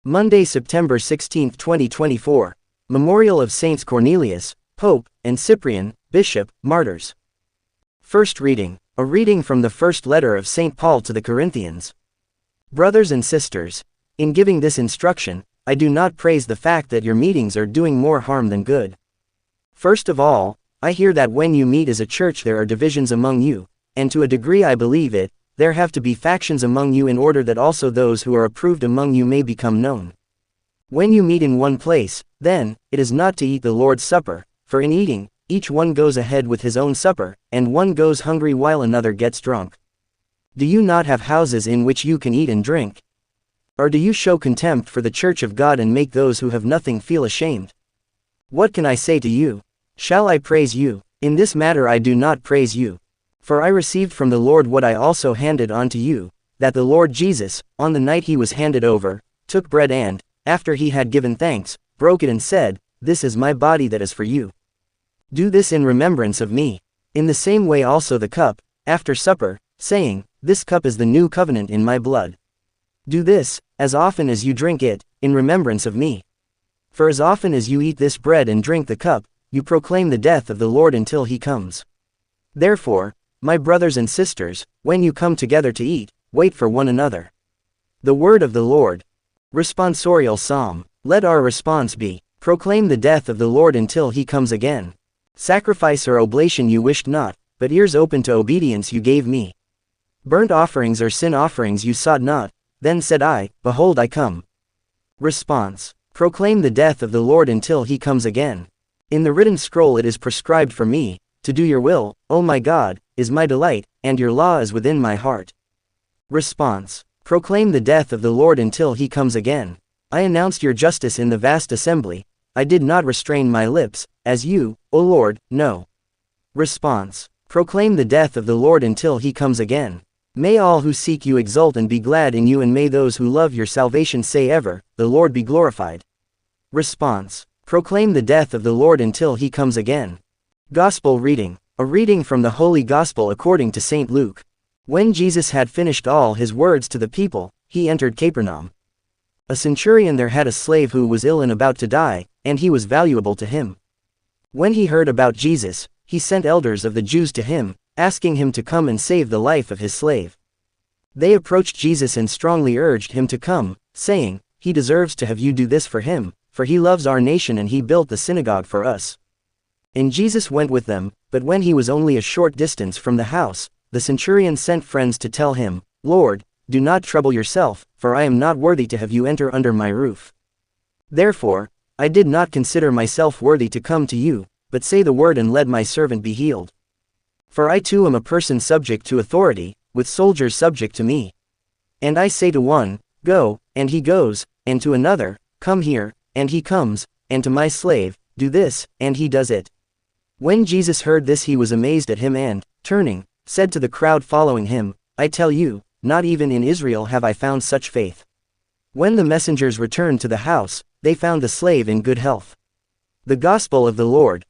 Monday, September 16, 2024. Memorial of Saints Cornelius, Pope, and Cyprian, Bishop, Martyrs. First reading. A reading from the first letter of St. Paul to the Corinthians. Brothers and sisters, in giving this instruction, I do not praise the fact that your meetings are doing more harm than good. First of all, I hear that when you meet as a church there are divisions among you, and to a degree I believe it. There have to be factions among you in order that also those who are approved among you may become known. When you meet in one place, then, it is not to eat the Lord's Supper, for in eating, each one goes ahead with his own supper, and one goes hungry while another gets drunk. Do you not have houses in which you can eat and drink? Or do you show contempt for the church of God and make those who have nothing feel ashamed? What can I say to you? Shall I praise you? In this matter I do not praise you. For I received from the Lord what I also handed on to you, that the Lord Jesus, on the night he was handed over, took bread and, after he had given thanks, broke it and said, "This is my body that is for you. Do this in remembrance of me." In the same way also the cup, after supper, saying, "This cup is the new covenant in my blood. Do this, as often as you drink it, in remembrance of me. For as often as you eat this bread and drink the cup, you proclaim the death of the Lord until he comes. Therefore, my brothers and sisters, when you come together to eat, wait for one another." The word of the Lord. Responsorial Psalm. Let our response be, proclaim the death of the Lord until he comes again. Sacrifice or oblation you wished not, but ears open to obedience you gave me. Burnt offerings or sin offerings you sought not, then said I, Behold I come. Response. Proclaim the death of the Lord until he comes again. In the written scroll it is prescribed for me, to do your will, O my God, is my delight, and your law is within my heart. Response. Proclaim the death of the Lord until he comes again. I announced your justice in the vast assembly. I did not restrain my lips, as you, O Lord, know. Response. Proclaim the death of the Lord until he comes again. May all who seek you exult and be glad in you, and may those who love your salvation say ever, The Lord be glorified. Response. Proclaim the death of the Lord until he comes again. Gospel reading. A reading from the Holy Gospel according to St. Luke. When Jesus had finished all his words to the people, he entered Capernaum. A centurion there had a slave who was ill and about to die, and he was valuable to him. When he heard about Jesus, he sent elders of the Jews to him, asking him to come and save the life of his slave. They approached Jesus and strongly urged him to come, saying, "He deserves to have you do this for him, for he loves our nation and he built the synagogue for us." And Jesus went with them, but when he was only a short distance from the house, the centurion sent friends to tell him, "Lord, do not trouble yourself, for I am not worthy to have you enter under my roof. Therefore, I did not consider myself worthy to come to you, but say the word and let my servant be healed. For I too am a person subject to authority, with soldiers subject to me. And I say to one, Go, and he goes, and to another, Come here, and he comes, and to my slave, Do this, and he does it." When Jesus heard this he was amazed at him and, turning, said to the crowd following him, "I tell you, not even in Israel have I found such faith." When the messengers returned to the house, they found the slave in good health. The Gospel of the Lord.